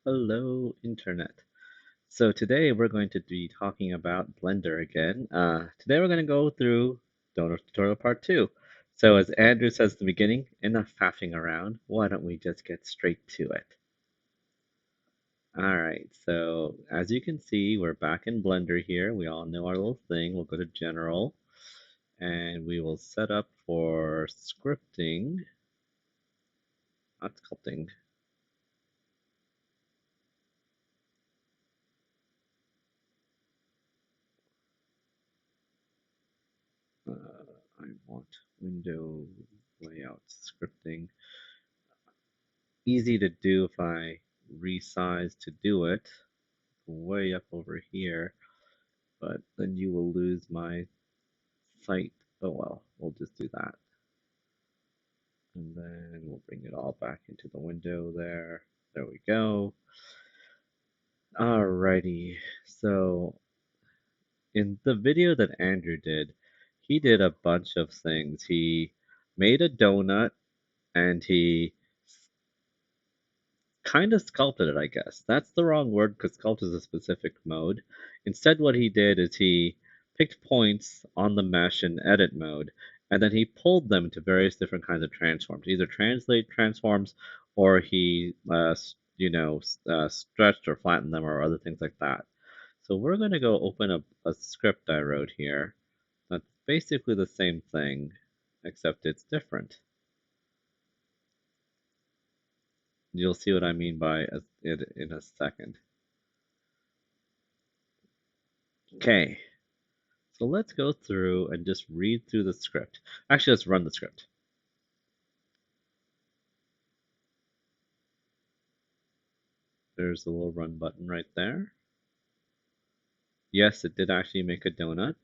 Hello, Internet. So today we're going to be talking about Blender again. Today we're going to go through donor tutorial part 2. So as Andrew says at the beginning, enough faffing around. Why don't we just get straight to it? All right, so as you can see, we're back in Blender here. We all know our little thing. We'll go to General, and we will set up for scripting, not sculpting. I want window layout scripting. Easy to do if I resize to do it way up over here, but then you will lose my site. Oh well, we'll just do that. And then we'll bring it all back into the window there. There we go. Alrighty, so in the video that Andrew did, he did a bunch of things. He made a donut and he kind of sculpted it, I guess. That's the wrong word because sculpt is a specific mode. Instead, what he did is he picked points on the mesh in edit mode, and then he pulled them to various different kinds of transforms, either translate transforms or he, stretched or flattened them or other things like that. So we're going to go open up a script I wrote here. That's basically the same thing, except it's different. You'll see what I mean by it in a second. Okay, so let's go through and just read through the script. Actually, let's run the script. There's the little run button right there. Yes, it did actually make a donut.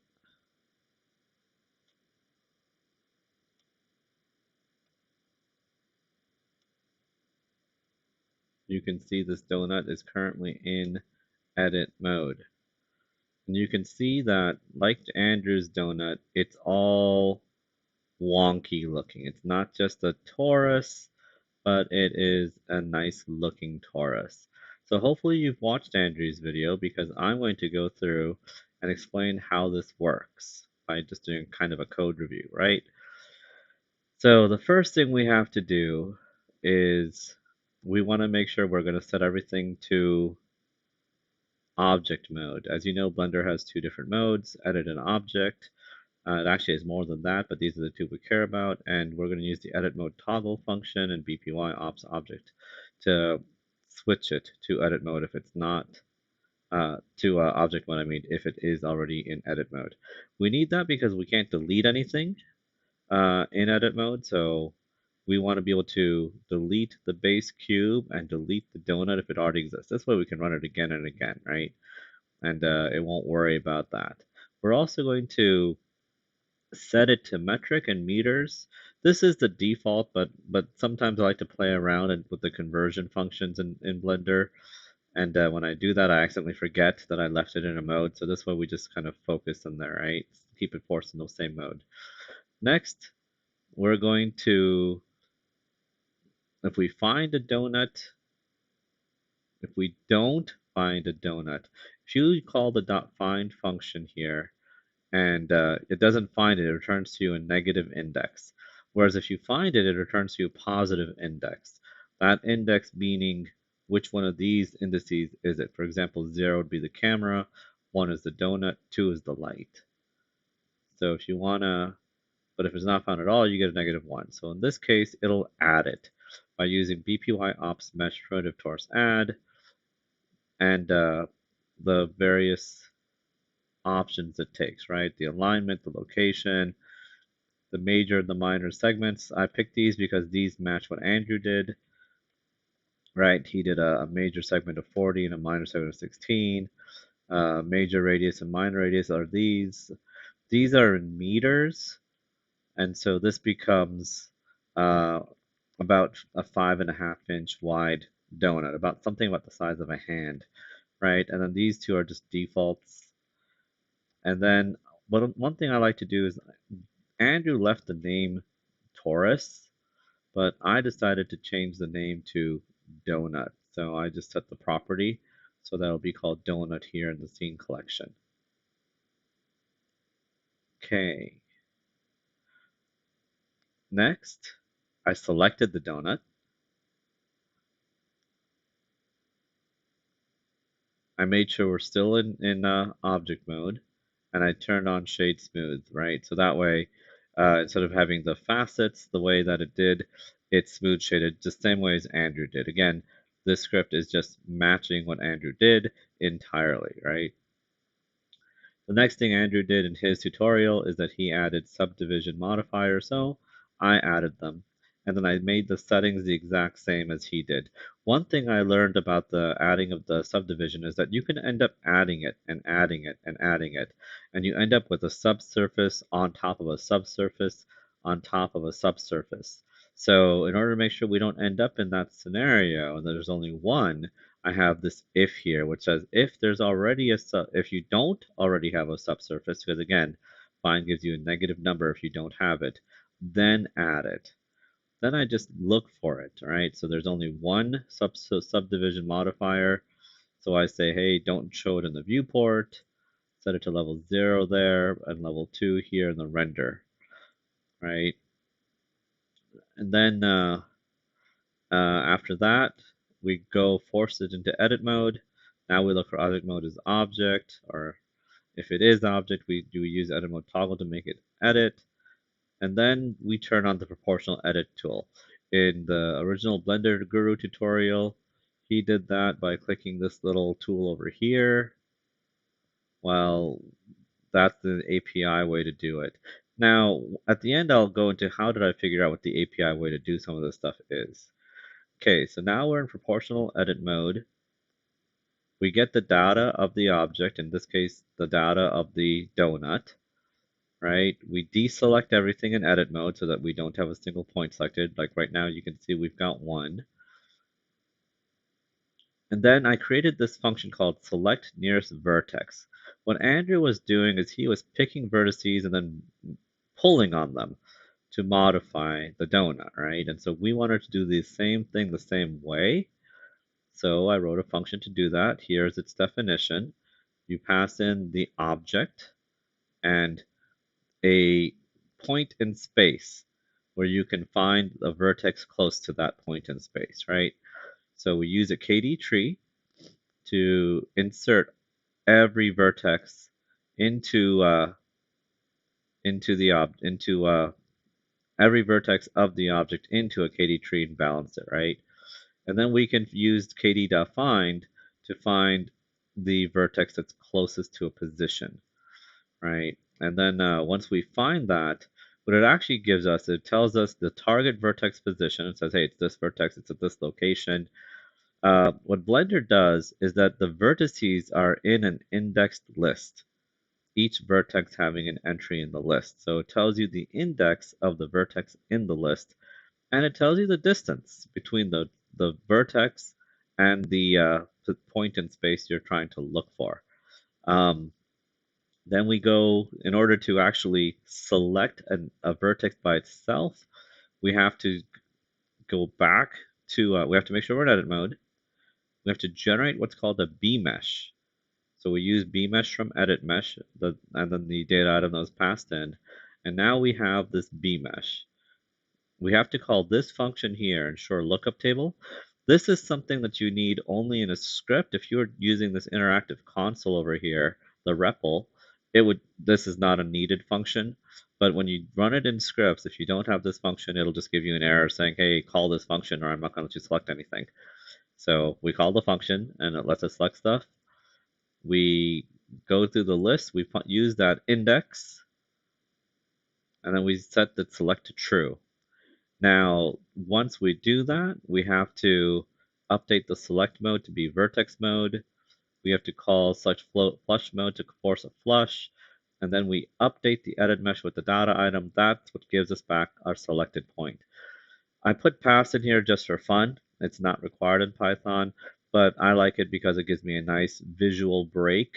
You can see this donut is currently in edit mode. And you can see that, like Andrew's donut, it's all wonky looking. It's not just a torus, but it is a nice looking torus. So hopefully you've watched Andrew's video because I'm going to go through and explain how this works by just doing kind of a code review, right? So the first thing we have to do is we want to make sure we're going to set everything to object mode. As you know, Blender has two different modes, edit and object. It actually has more than that, but these are the two we care about, and we're going to use the edit mode toggle function and BPY ops object to switch it to edit mode if it's not to object mode. I mean, if it is already in edit mode. We need that because we can't delete anything in edit mode, so we want to be able to delete the base cube and delete the donut if it already exists. This way we can run it again and again, right? And it won't worry about that. We're also going to set it to metric and meters. This is the default, but sometimes I like to play around with the conversion functions in Blender. And when I do that, I accidentally forget that I left it in a mode. So this way we just kind of focus in there, right? Keep it forced in the same mode. Next, we're going to, if we find a donut, if we don't find a donut, if you call the .find function here, and it doesn't find it, it returns to you a negative index. Whereas if you find it, it returns to you a positive index. That index meaning which one of these indices is it. For example, 0 would be the camera, 1 is the donut, 2 is the light. So if you want to, but if it's not found at all, you get a negative 1. So in this case, it'll add it by using BPY ops mesh primitive torus add and the various options it takes, right? The alignment, the location, the major and the minor segments. I picked these because these match what Andrew did, right? He did a major segment of 40 and a minor segment of 16. Major radius and minor radius are these. These are in meters, and so this becomes about a 5.5-inch wide donut, about something about the size of a hand, right? And then these two are just defaults. And then one thing I like to do is Andrew left the name torus, but I decided to change the name to donut. So I just set the property, so that'll be called donut here in the scene collection. Okay. Next, I selected the donut. I made sure we're still in object mode, and I turned on shade smooth, right? So that way, instead of having the facets the way that it did, it's smooth shaded the same way as Andrew did. Again, this script is just matching what Andrew did entirely, right? The next thing Andrew did in his tutorial is that he added subdivision modifiers, so I added them. And then I made the settings the exact same as he did. One thing I learned about the adding of the subdivision is that you can end up adding it and adding it and adding it. And you end up with a subsurface on top of a subsurface on top of a subsurface. So in order to make sure we don't end up in that scenario and there's only one, I have this if here, which says if there's already if you don't already have a subsurface, because again, find gives you a negative number if you don't have it, then add it. Then I just look for it, all right? So there's only one subdivision modifier. So I say, hey, don't show it in the viewport, set it to level 0 there, and level 2 here in the render, right? And then after that, we go force it into edit mode. Now we look for object mode as object, or if it is object, we use edit mode toggle to make it edit. And then we turn on the proportional edit tool. In the original Blender Guru tutorial, he did that by clicking this little tool over here. Well, that's the API way to do it. Now, at the end, I'll go into how did I figure out what the API way to do some of this stuff is. Okay, so now we're in proportional edit mode. We get the data of the object, in this case, the data of the donut, right? We deselect everything in edit mode so that we don't have a single point selected. Like right now, you can see we've got one. And then I created this function called select nearest vertex. What Andrew was doing is he was picking vertices and then pulling on them to modify the donut, right? And so we wanted to do the same thing the same way. So I wrote a function to do that. Here's its definition. You pass in the object and a point in space where you can find a vertex close to that point in space, right? So we use a KD tree to insert every vertex into every vertex of the object into a KD tree and balance it, right? And then we can use kd.find to find the vertex that's closest to a position, right? And then once we find that, what it actually gives us, it tells us the target vertex position. It says, hey, it's this vertex, it's at this location. What Blender does is that the vertices are in an indexed list, each vertex having an entry in the list. So it tells you the index of the vertex in the list, and it tells you the distance between the vertex and the point in space you're trying to look for. Then we go, in order to actually select a vertex by itself, we have to go back to, we have to make sure we're in edit mode. We have to generate what's called a B-mesh. So we use B-mesh from edit mesh, and then the data item that was passed in. And now we have this B-mesh. We have to call this function here, ensure lookup table. This is something that you need only in a script. If you're using this interactive console over here, the REPL, this is not a needed function. But when you run it in scripts, if you don't have this function, it'll just give you an error saying, hey, call this function or I'm not going to let you select anything. So we call the function and it lets us select stuff. We go through the list, we use that index, and then we set the select to true. Now, once we do that, we have to update the select mode to be vertex mode. We have to call select flush mode to force a flush. And then we update the edit mesh with the data item. That's what gives us back our selected point. I put pass in here just for fun. It's not required in Python, but I like it because it gives me a nice visual break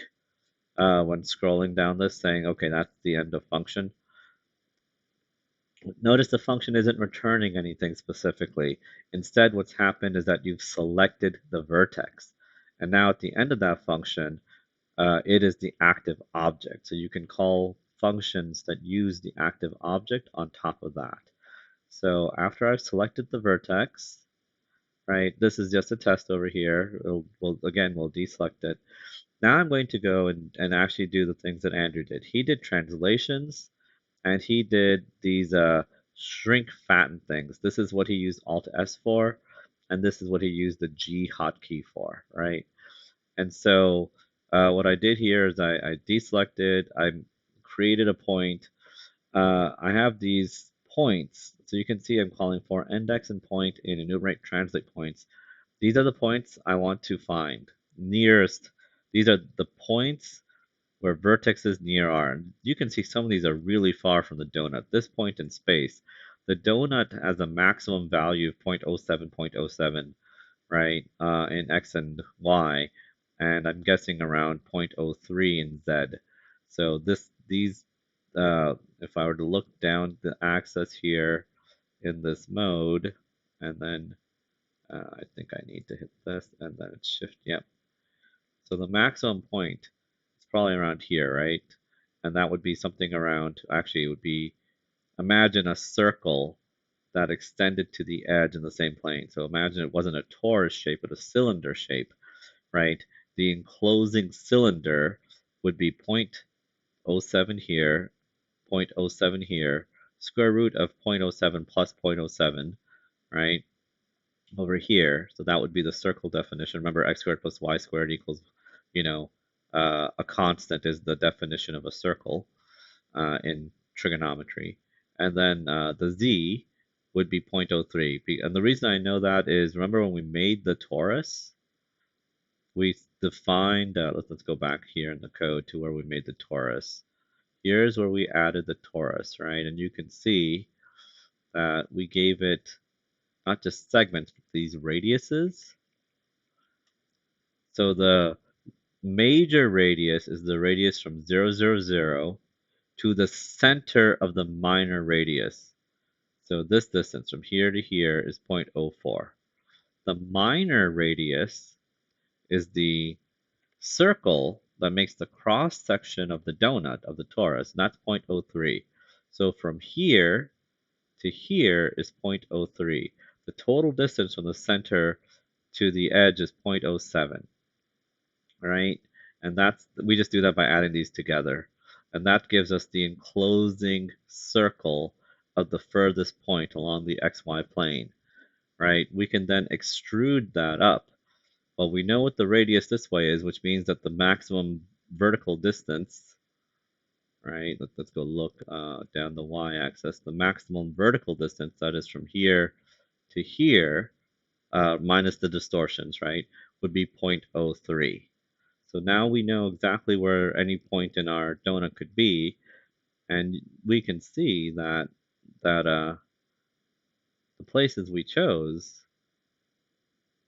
when scrolling down this saying, okay, that's the end of function. Notice the function isn't returning anything specifically. Instead, what's happened is that you've selected the vertex. And now at the end of that function, it is the active object. So you can call functions that use the active object on top of that. So after I've selected the vertex, right, this is just a test over here. We'll deselect it. Now I'm going to go and actually do the things that Andrew did. He did translations, and he did these shrink fatten things. This is what he used Alt S for, and this is what he used the G hotkey for, right? And so what I did here is I deselected, I created a point. I have these points, so you can see I'm calling for index and point in enumerate translate points. These are the points I want to find nearest. These are the points where vertexes near are. And you can see some of these are really far from the donut. This point in space, the donut has a maximum value of 0.07, 0.07, right, in x and y, and I'm guessing around 0.03 in z. So if I were to look down the axis here in this mode, and then I think I need to hit this, and then it's shift, yep. So the maximum point is probably around here, right? And that would be something around, actually, it would be, imagine a circle that extended to the edge in the same plane. So imagine it wasn't a torus shape, but a cylinder shape, right? The enclosing cylinder would be 0.07 here, 0.07 here, square root of 0.07 plus 0.07, right? Over here. So that would be the circle definition. Remember, x squared plus y squared equals, you know, a constant is the definition of a circle in trigonometry. And then the z would be 0.03. And the reason I know that is, remember when we made the torus, we defined, let's go back here in the code to where we made the torus. Here's where we added the torus, right? And you can see that we gave it not just segments, but these radiuses. So the major radius is the radius from 0, 0, 0 to the center of the minor radius. So this distance from here to here is 0.04. The minor radius is the circle that makes the cross section of the donut of the torus, and that's 0.03. So from here to here is 0.03. The total distance from the center to the edge is 0.07, right? And we just do that by adding these together. And that gives us the enclosing circle of the furthest point along the xy plane, right? We can then extrude that up. Well, we know what the radius this way is, which means that the maximum vertical distance, right? Let's go look down the y-axis. The maximum vertical distance, that is from here to here, minus the distortions, right, would be 0.03. So now we know exactly where any point in our donut could be, and we can see that the places we chose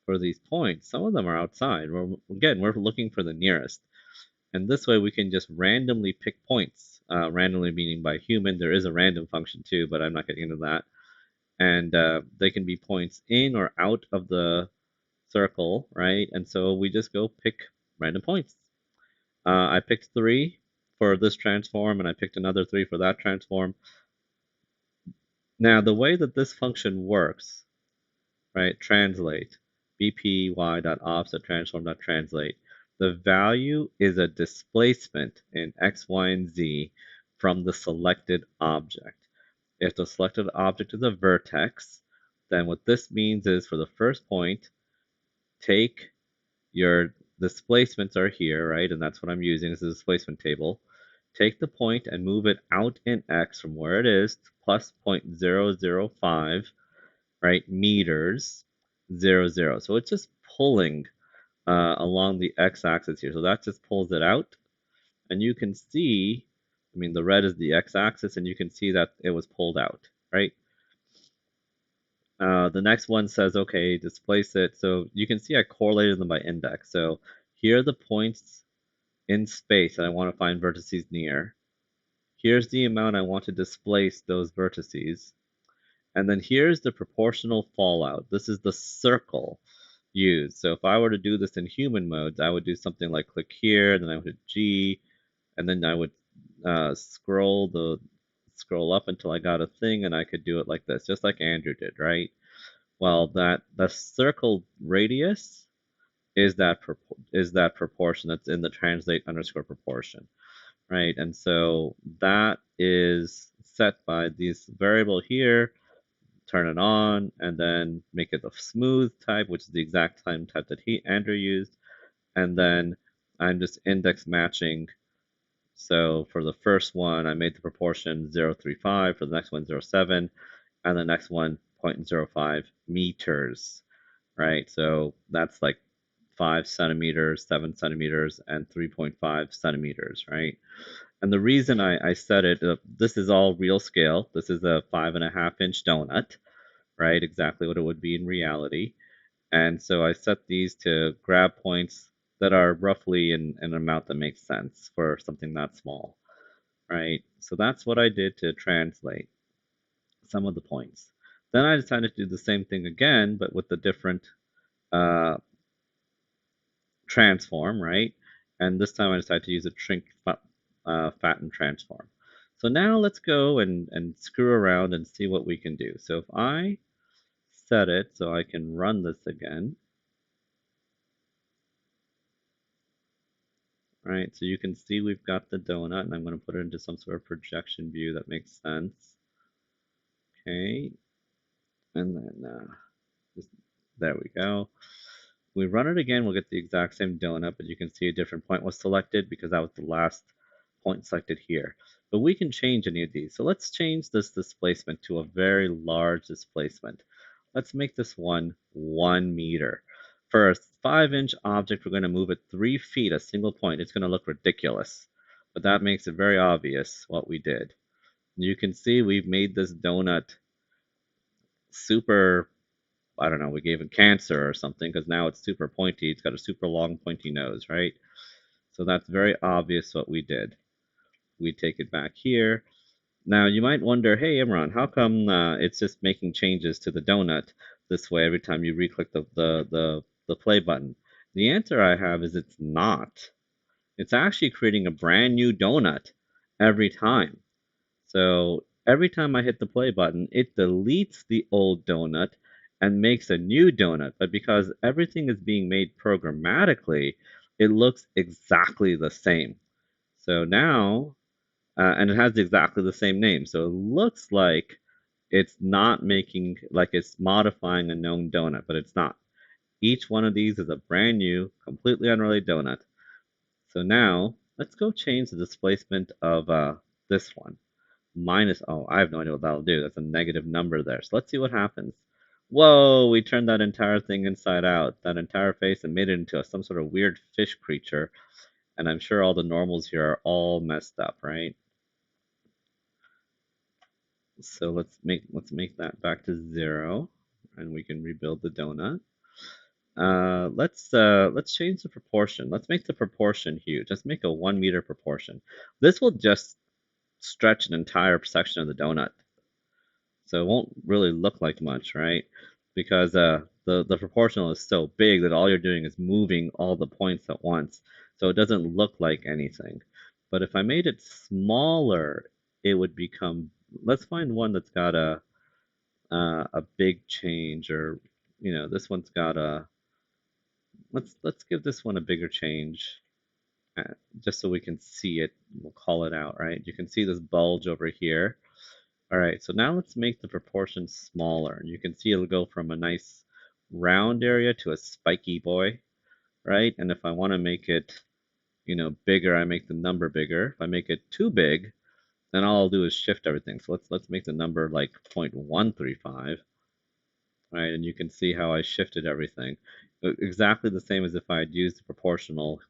for these points, some of them are outside. We're looking for the nearest. And this way we can just randomly pick points. Randomly meaning by human. There is a random function too, but I'm not getting into that. And they can be points in or out of the circle, right? And so we just go pick random points. I picked 3 for this transform, and I picked another 3 for that transform. Now, the way that this function works, right, translate, bpy.offset transform.translate, the value is a displacement in x, y, and z from the selected object. If the selected object is a vertex, then what this means is for the first point, take your displacements are here, right? And that's what I'm using as a displacement table. Take the point and move it out in x from where it is to plus 0.005, right, meters, 0, 0. So it's just pulling along the x-axis here. So that just pulls it out. And you can see, I mean, the red is the x-axis, and you can see that it was pulled out, right? The next one says, okay, displace it. So you can see I correlated them by index. So here are the points in space that I want to find vertices near. Here's the amount I want to displace those vertices. And then here's the proportional fallout. This is the circle used. So if I were to do this in human modes, I would do something like click here, then I would hit G, and then I would scroll up until I got a thing, and I could do it like this, just like Andrew did, right? Well, the circle radius is that proportion that's in the translate underscore proportion, right? And so that is set by this variable here. Turn it on, and then make it a smooth type, which is the exact same type that Andrew used. And then I'm just index matching. So for the first one, I made the proportion 0.35, for the next one 0.7, and the next one 0.05 meters, right? So that's like 5 centimeters, 7 centimeters, and 3.5 centimeters, right? And the reason I set it, this is all real scale. This is a 5.5-inch donut, right? Exactly what it would be in reality. And so I set these to grab points that are roughly in an amount that makes sense for something that small, right? So that's what I did to translate some of the points. Then I decided to do the same thing again, but with a different uh, transform, right? And this time I decided to use a shrink fatten transform. So now let's go and screw around and see what we can do. So if I set it so I can run this again, right? So you can see we've got the donut, and I'm going to put it into some sort of projection view that makes sense. Okay, and then just, there we go. We run it again, we'll get the exact same donut, but you can see a different point was selected because that was the last point selected here. But we can change any of these. So let's change this displacement to a very large displacement. Let's make this one 1 meter. For a 5-inch object, we're going to move it 3 feet, a single point. It's going to look ridiculous, but that makes it very obvious what we did. You can see we've made this donut super, I don't know, we gave it cancer or something because now it's super pointy. It's got a super long pointy nose, right? So that's very obvious what we did. We take it back here. Now you might wonder, hey Imran, how come it's just making changes to the donut this way every time you re-click the play button? The answer I have is it's not. It's actually creating a brand new donut every time. So every time I hit the play button, it deletes the old donut and makes a new donut. But because everything is being made programmatically, it looks exactly the same. So now, and it has exactly the same name. So it looks like it's not making, like it's modifying a known donut, but it's not. Each one of these is a brand new, completely unrelated donut. So now, let's go change the displacement of this one. Minus, oh, I have no idea what that'll do. That's a negative number there. So let's see what happens. Whoa, we turned that entire thing inside out, that entire face, and made it into some sort of weird fish creature. And I'm sure all the normals here are all messed up, right? So let's make that back to 0, and we can rebuild the donut. Let's change the proportion. Let's make the proportion huge. Let's make a 1 meter proportion. This will just stretch an entire section of the donut. So it won't really look like much, right? Because the proportional is so big that all you're doing is moving all the points at once. So it doesn't look like anything. But if I made it smaller, it would become, let's find one that's got a big change, or this one's got a, let's give this one a bigger change, just so we can see it. We'll call it out, right? You can see this bulge over here. All right, so now let's make the proportion smaller. You can see it'll go from a nice round area to a spiky boy, right? And if I want to make it, bigger, I make the number bigger. If I make it too big, then all I'll do is shift everything. So let's make the number like 0.135, right? And you can see how I shifted everything. Exactly the same as if I had used the proportional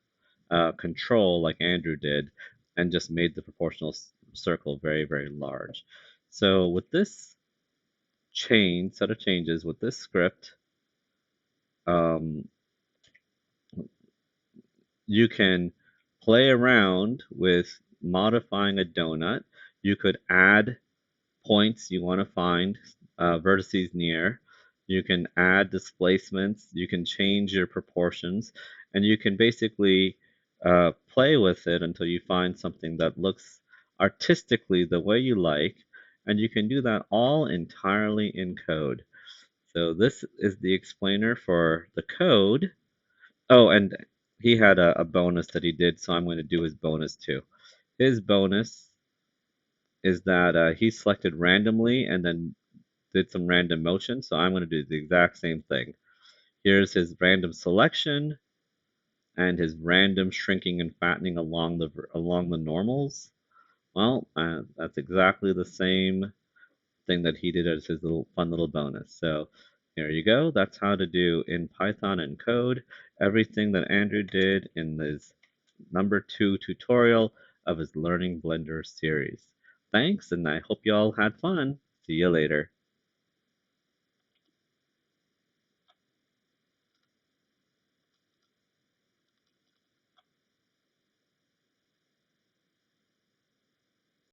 control like Andrew did and just made the proportional circle very, very large. So with this set of changes, with this script, um, you can play around with modifying a donut. You could add points you want to find, vertices near. You can add displacements. You can change your proportions, and you can basically play with it until you find something that looks artistically the way you like, and you can do that all entirely in code. So this is the explainer for the code. Oh, and he had a bonus that he did, so I'm going to do his bonus too. His bonus is that he selected randomly and then did some random motion, so I'm going to do the exact same thing. Here's his random selection and his random shrinking and fattening along the normals. Well, that's exactly the same thing that he did as his little fun little bonus. So here you go. That's how to do in Python and code everything that Andrew did in this #2 tutorial of his Learning Blender series. Thanks, and I hope you all had fun. See you later.